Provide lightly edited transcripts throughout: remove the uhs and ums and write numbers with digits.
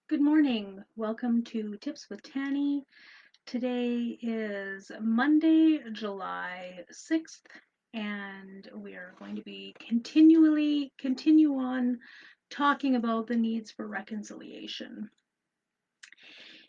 Good morning. Welcome to Tips with Tanny. Today is Monday, July 6th, and we are going to be continue on talking about the needs for reconciliation.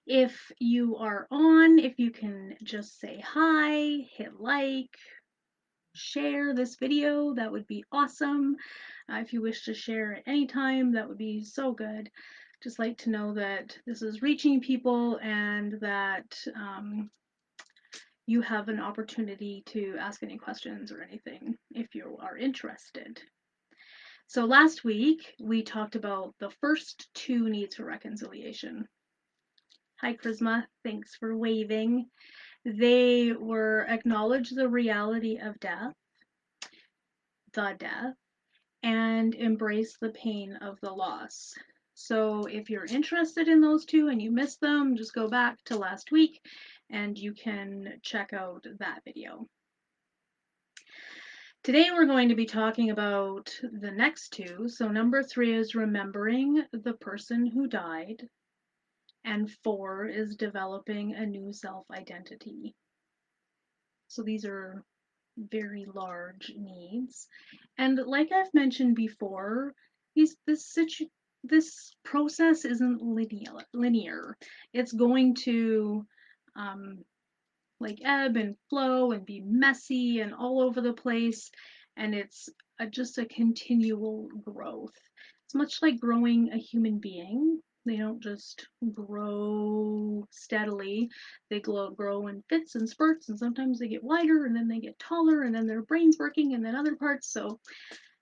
If you are on, if you can just say hi, hit like, share this video, that would be awesome. If you wish to share at any time, that would be so good. Just like to know that this is reaching people and that you have an opportunity to ask any questions or anything if you are interested. So last week we talked about the first two needs for reconciliation. Hi, Charisma. Thanks for waving. They were acknowledge the reality of death, and embrace the pain of the loss. So if you're interested in those two and you missed them, just go back to last week and you can check out that video. Today we're going to be talking about the next two. So number 3 is remembering the person who died, and 4 is developing a new self-identity. So these are very large needs. And like I've mentioned before, this process isn't linear. It's going to um, like ebb and flow and be messy and all over the place, and it's just a continual growth. It's much like growing a human being. They don't just grow steadily. They grow in fits and spurts, and sometimes they get wider, and then they get taller, and then their brain's working, and then other parts. So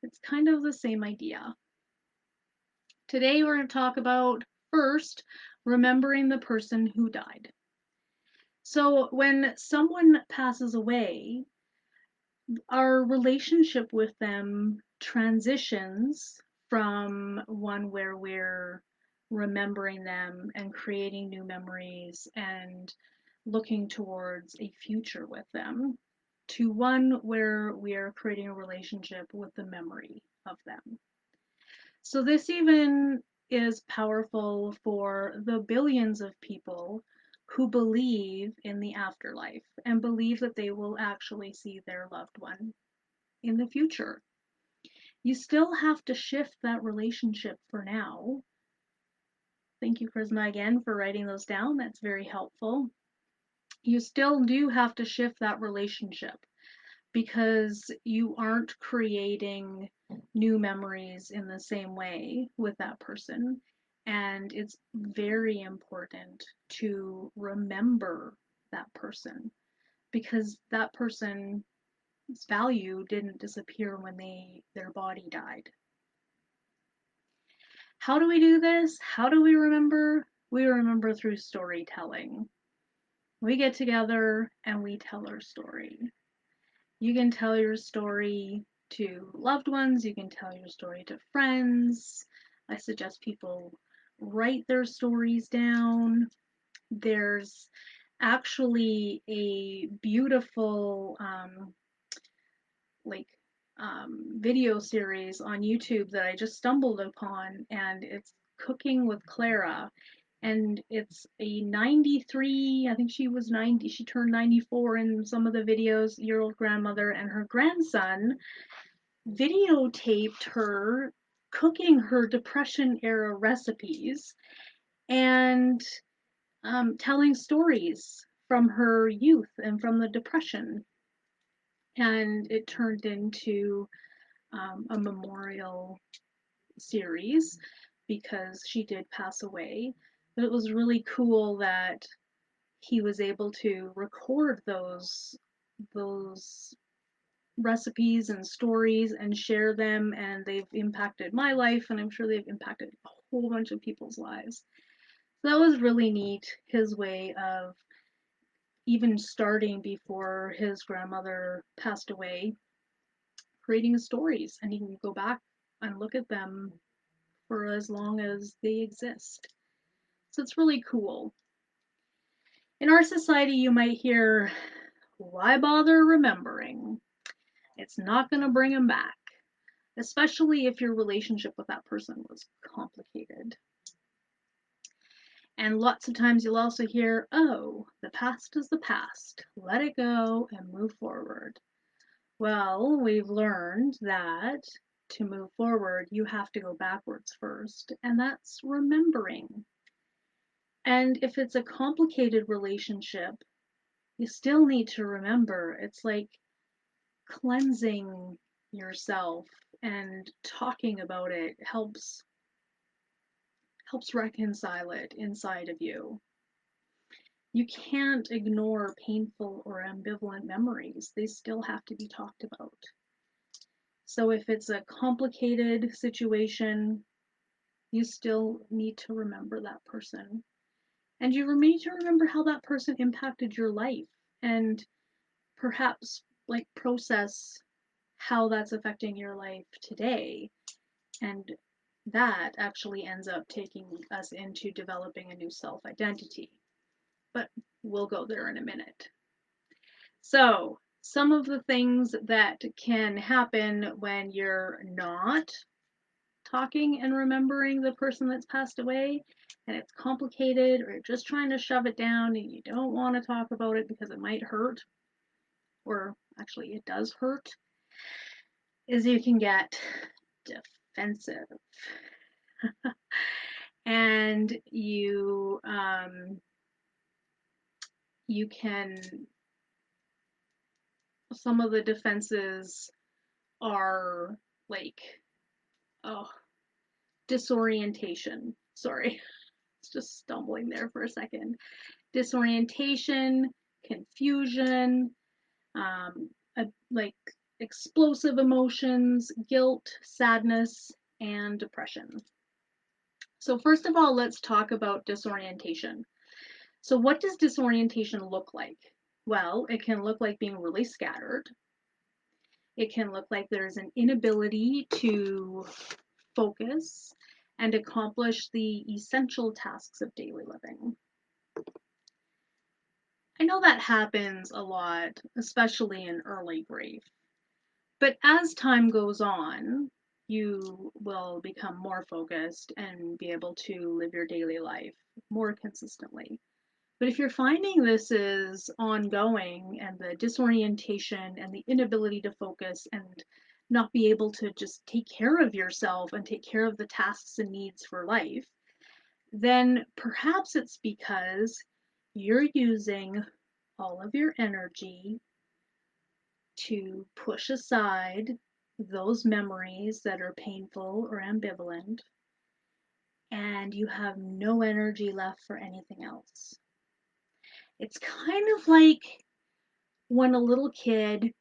it's kind of the same idea. Today we're going to talk about first remembering the person who died. So when someone passes away, our relationship with them transitions from one where we're remembering them and creating new memories and looking towards a future with them to one where we are creating a relationship with the memory of them. So this even is powerful for the billions of people who believe in the afterlife and believe that they will actually see their loved one in the future. You still have to shift that relationship for now. Thank you, Charisma, again for writing those down. That's very helpful. You still do have to shift that relationship because you aren't creating new memories in the same way with that person. And it's very important to remember that person because that person's value didn't disappear when their body died. How do we do this? How do we remember? We remember through storytelling. We get together and we tell our story. You can tell your story to loved ones, you can tell your story to friends. I suggest people write their stories down. There's actually a beautiful like video series on YouTube that I just stumbled upon, and it's Cooking with Clara. And it's a 93, I think she was 90, she turned 94 in some of the videos, year-old grandmother, and her grandson videotaped her cooking her Depression era recipes and telling stories from her youth and from the Depression. And it turned into a memorial series because she did pass away. But it was really cool that he was able to record those recipes and stories and share them, and they've impacted my life, and I'm sure they've impacted a whole bunch of people's lives. So that was really neat, his way of even starting before his grandmother passed away, creating stories, and you can go back and look at them for as long as they exist. So it's really cool. In our society, you might hear, why bother remembering? It's not going to bring them back, especially if your relationship with that person was complicated. And lots of times you'll also hear, oh, the past is the past. Let it go and move forward. Well, we've learned that to move forward, you have to go backwards first, and that's remembering. And if it's a complicated relationship, you still need to remember it's like cleansing yourself, and talking about it helps reconcile it inside of you. You can't ignore painful or ambivalent memories. They still have to be talked about. So if it's a complicated situation, you still need to remember that person. And you need to remember how that person impacted your life, and perhaps like process how that's affecting your life today. And that actually ends up taking us into developing a new self identity. But we'll go there in a minute. So, some of the things that can happen when you're not talking and remembering the person that's passed away, and it's complicated, or you're just trying to shove it down and you don't want to talk about it because it might hurt, or actually it does hurt, is you can get defensive. And you can, some of the defenses are like, oh, disorientation. Sorry, it's just stumbling there for a second. Disorientation, confusion, um, like explosive emotions, guilt, sadness, and depression. So first of all, let's talk about disorientation. So what does disorientation look like? Well, it can look like being really scattered. It can look like there's an inability to focus and accomplish the essential tasks of daily living. I know that happens a lot, especially in early grief. But as time goes on, you will become more focused and be able to live your daily life more consistently. But if you're finding this is ongoing, and the disorientation and the inability to focus and not be able to just take care of yourself and take care of the tasks and needs for life, then perhaps it's because you're using all of your energy to push aside those memories that are painful or ambivalent, and you have no energy left for anything else. It's kind of like when a little kid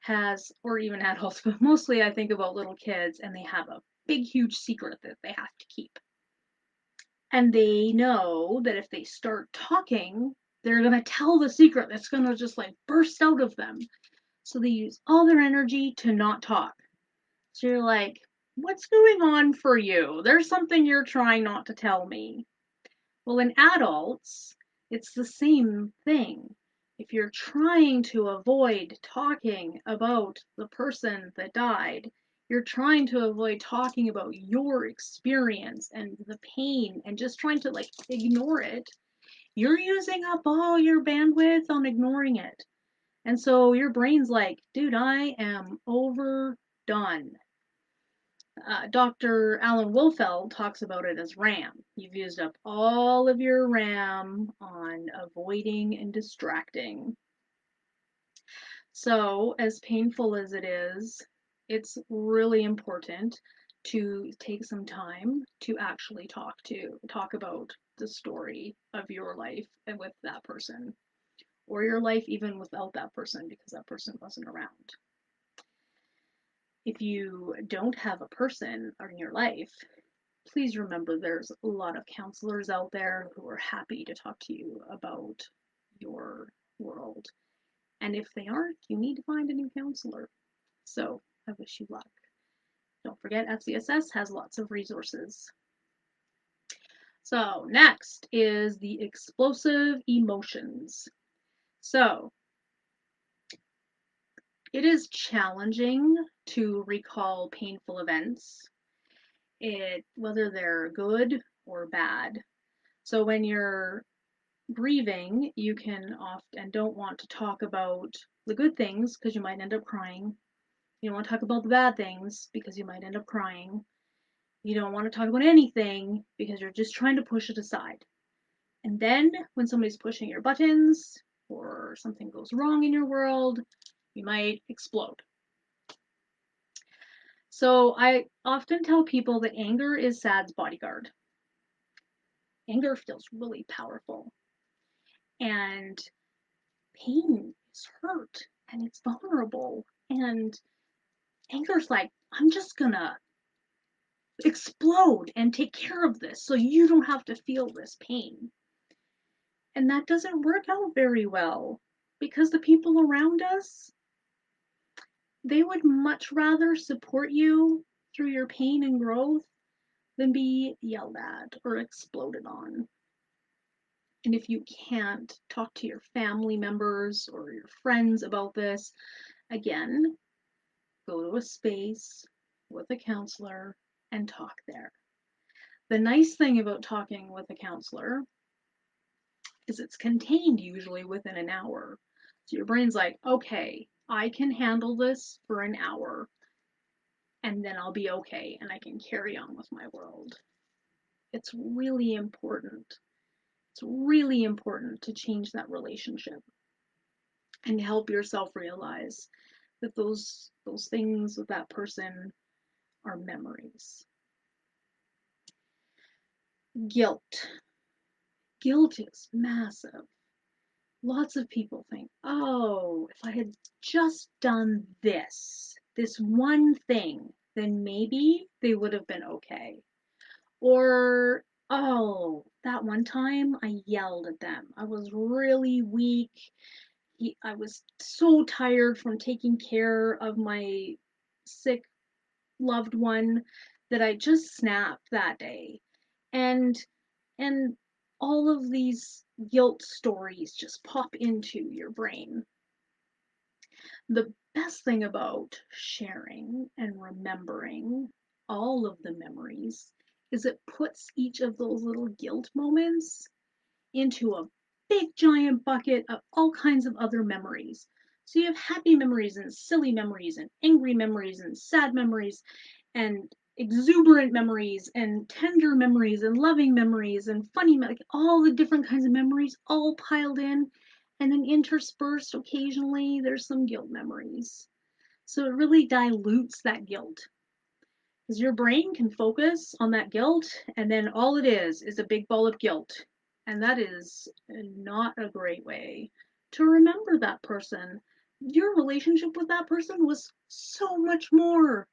has, or even adults, but mostly I think about little kids, and they have a big, huge secret that they have to keep. And they know that if they start talking, they're going to tell the secret that's going to just like burst out of them. So they use all their energy to not talk. So you're like, what's going on for you? There's something you're trying not to tell me. Well, in adults, it's the same thing. If you're trying to avoid talking about the person that died, you're trying to avoid talking about your experience and the pain and just trying to like ignore it, you're using up all your bandwidth on ignoring it. And so your brain's like, dude, I am overdone. Dr. Alan Wolfeld talks about it as RAM. You've used up all of your RAM on avoiding and distracting. So, as painful as it is, it's really important to take some time to actually talk about the story of your life and with that person, or your life even without that person because that person wasn't around. If you don't have a person in your life, please remember there's a lot of counselors out there who are happy to talk to you about your world. And if they aren't, you need to find a new counselor. So I wish you luck. Don't forget, FCSS has lots of resources. So next is the explosive emotions. So it is challenging to recall painful events, whether they're good or bad. So when you're grieving, you can often don't want to talk about the good things because you might end up crying. You don't want to talk about the bad things because you might end up crying. You don't want to talk about anything because you're just trying to push it aside. And then when somebody's pushing your buttons or something goes wrong in your world, you might explode. So I often tell people that anger is sad's bodyguard. Anger feels really powerful. And pain is hurt and it's vulnerable. And anger's like, I'm just gonna explode and take care of this so you don't have to feel this pain. And that doesn't work out very well because the people around us, they would much rather support you through your pain and growth than be yelled at or exploded on. And if you can't talk to your family members or your friends about this, again, go to a space with a counselor and talk there. The nice thing about talking with a counselor is it's contained usually within an hour. So your brain's like, okay, I can handle this for an hour and then I'll be okay and I can carry on with my world. It's really important. It's really important to change that relationship and help yourself realize that those things with that person are memories. Guilt. Guilt is massive. Lots of people think, oh, if I had just done this one thing, then maybe they would have been okay. Or, oh, that one time I yelled at them. I was really weak. I was so tired from taking care of my sick loved one that I just snapped that day. And and all of these guilt stories just pop into your brain. The best thing about sharing and remembering all of the memories is it puts each of those little guilt moments into a big giant bucket of all kinds of other memories. So you have happy memories and silly memories and angry memories and sad memories and exuberant memories and tender memories and loving memories and funny, like all the different kinds of memories all piled in. And then interspersed occasionally, there's some guilt memories. So it really dilutes that guilt because your brain can focus on that guilt, and then all it is a big ball of guilt. And that is not a great way to remember that person. Your relationship with that person was so much more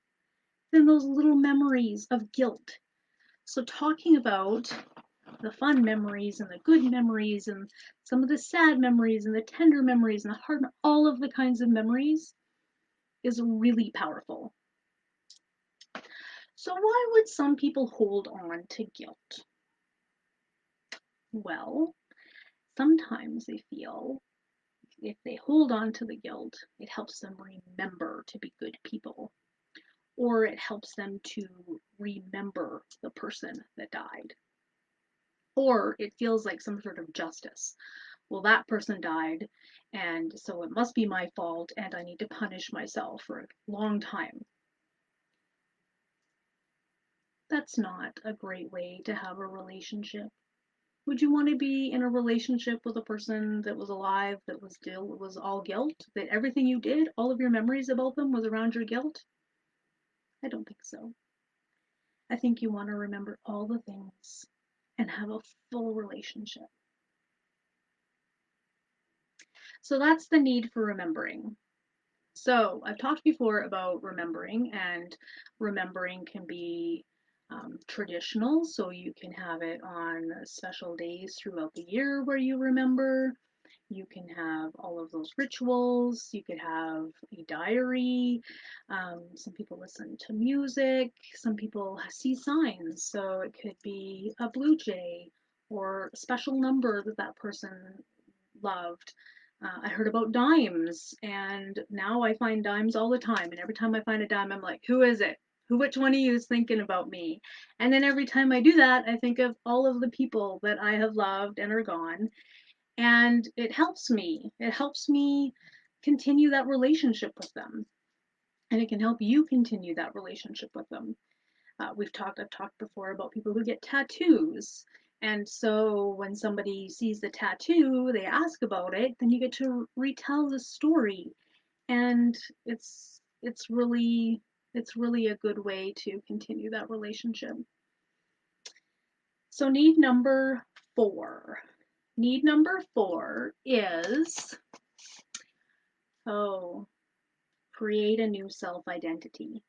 than those little memories of guilt. So, talking about the fun memories and the good memories and some of the sad memories and the tender memories and the hard, all of the kinds of memories is really powerful. So, why would some people hold on to guilt? Well, sometimes they feel if they hold on to the guilt, it helps them remember to be good people, or it helps them to remember the person that died, or it feels like some sort of justice. Well, that person died, and so it must be my fault, and I need to punish myself for a long time. That's not a great way to have a relationship. Would you want to be in a relationship with a person that was alive, that was all guilt, that everything you did, all of your memories about them was around your guilt? I don't think so. I think you want to remember all the things and have a full relationship. So that's the need for remembering. So I've talked before about remembering, and remembering can be traditional. So you can have it on special days throughout the year where you remember. You can have all of those rituals. You could have a diary. Some people listen to music. Some people see signs. So it could be a blue jay or a special number that that person loved. I heard about dimes, and now I find dimes all the time. And every time I find a dime, I'm like, who is it? Which one of you is thinking about me? And then every time I do that, I think of all of the people that I have loved and are gone. And it helps me. It helps me continue that relationship with them. And it can help you continue that relationship with them. I've talked before about people who get tattoos. And so when somebody sees the tattoo, they ask about it, then you get to retell the story. And it's really it's really a good way to continue that relationship. So need number 4. Need number 4 is, oh, create a new self identity.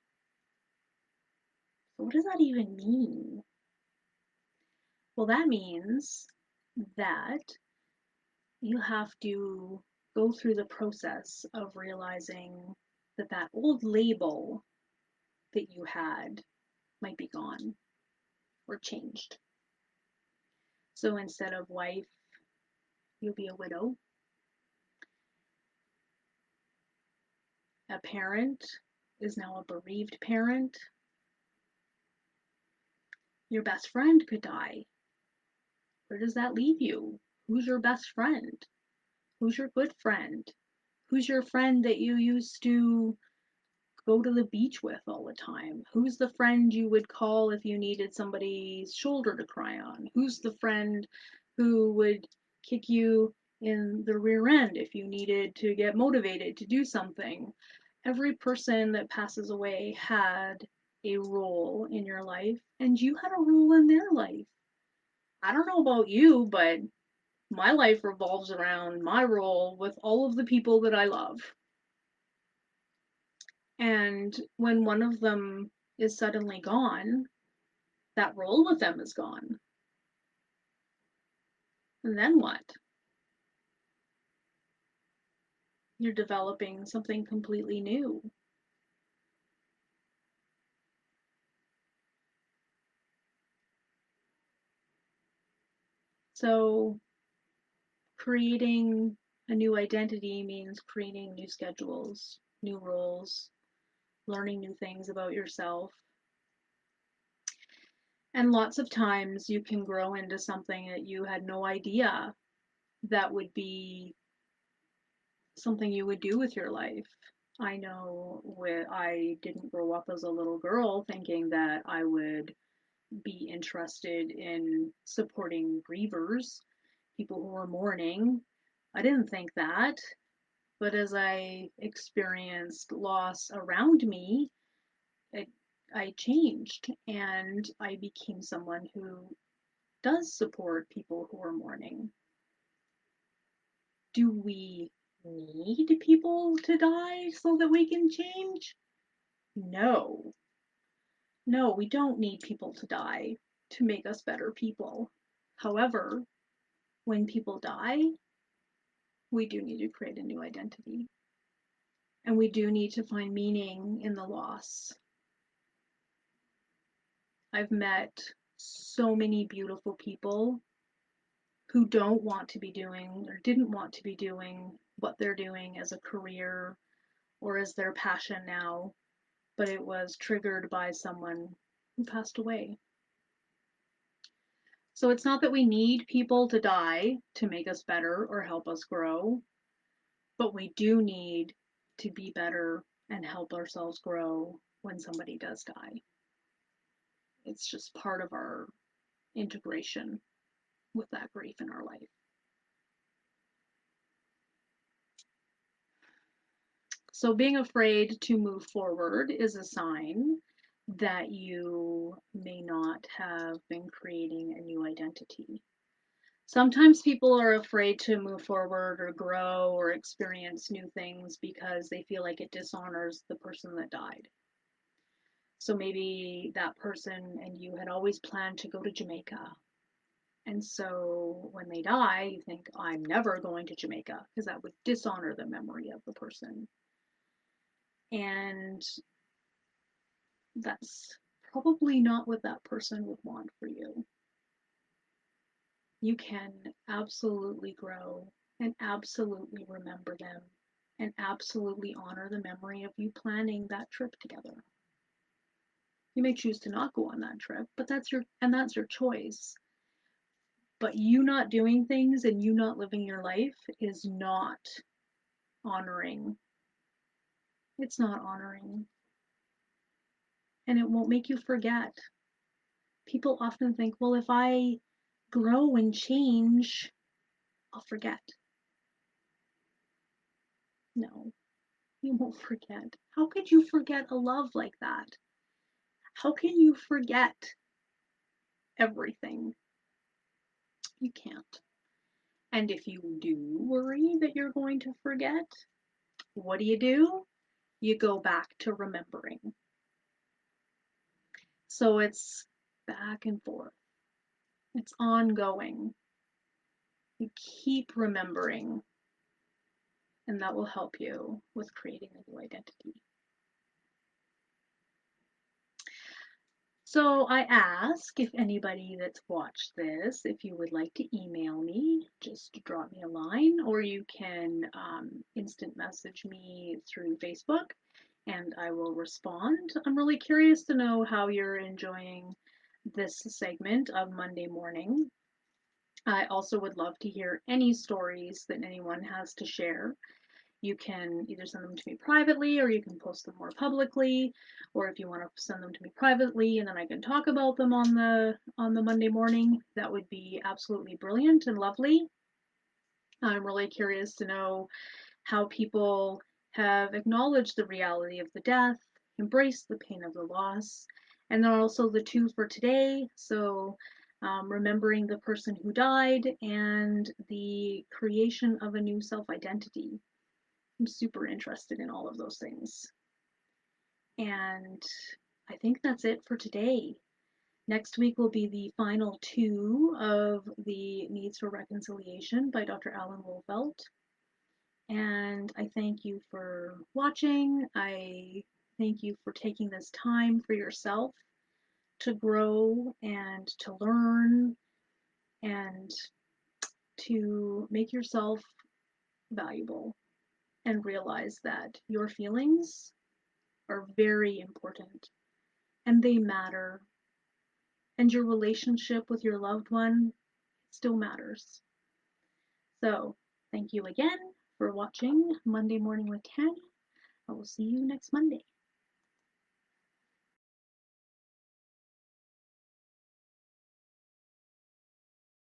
So what does that even mean? Well, that means that you have to go through the process of realizing that that old label that you had might be gone or changed. So instead of wife, you'll be a widow. A parent is now a bereaved parent. Your best friend could die. Where does that leave you? Who's your best friend? Who's your good friend? Who's your friend that you used to go to the beach with all the time? Who's the friend you would call if you needed somebody's shoulder to cry on? Who's the friend who would kick you in the rear end if you needed to get motivated to do something? Every person that passes away had a role in your life, and you had a role in their life. I don't know about you, but my life revolves around my role with all of the people that I love. And when one of them is suddenly gone, that role with them is gone. And then what? You're developing something completely new. So, creating a new identity means creating new schedules, new roles, learning new things about yourself. And lots of times you can grow into something that you had no idea that would be something you would do with your life. I know where I didn't grow up as a little girl thinking that I would be interested in supporting grievers, people who were mourning. I didn't think that, but as I experienced loss around me, it, I changed and I became someone who does support people who are mourning. Do we need people to die so that we can change? No. No, we don't need people to die to make us better people. However, when people die, we do need to create a new identity. And we do need to find meaning in the loss. I've met so many beautiful people who don't want to be doing or didn't want to be doing what they're doing as a career or as their passion now, but it was triggered by someone who passed away. So it's not that we need people to die to make us better or help us grow, but we do need to be better and help ourselves grow when somebody does die. It's just part of our integration with that grief in our life. So being afraid to move forward is a sign that you may not have been creating a new identity. Sometimes people are afraid to move forward or grow or experience new things because they feel like it dishonors the person that died. So maybe that person and you had always planned to go to Jamaica. And so when they die, you think, I'm never going to Jamaica because that would dishonor the memory of the person. And that's probably not what that person would want for you. You can absolutely grow and absolutely remember them and absolutely honor the memory of you planning that trip together. You may choose to not go on that trip, but that's your choice. But you not doing things and you not living your life is not honoring. It's not honoring. And it won't make you forget. People often think, well, if I grow and change, I'll forget. No, you won't forget. How could you forget a love like that? How can you forget everything? You can't. And if you do worry that you're going to forget, what do? You go back to remembering. So it's back and forth. It's ongoing. You keep remembering, and that will help you with creating a new identity. So I ask if anybody that's watched this, if you would like to email me, just drop me a line, or you can instant message me through Facebook and I will respond. I'm really curious to know how you're enjoying this segment of Monday morning. I also would love to hear any stories that anyone has to share. You can either send them to me privately or you can post them more publicly, or if you want to send them to me privately and then I can talk about them on the Monday morning, that would be absolutely brilliant and lovely. I'm really curious to know how people have acknowledged the reality of the death, embraced the pain of the loss, and then also the two for today. So remembering the person who died and the creation of a new self identity. I'm super interested in all of those things. And I think that's it for today. Next week will be the final two of the Needs for Reconciliation by Dr. Alan Wolfelt. And I thank you for watching. I thank you for taking this time for yourself to grow and to learn and to make yourself valuable and realize that your feelings are very important and they matter. And your relationship with your loved one still matters. So, thank you again for watching Monday Morning with Tanya. I will see you next Monday.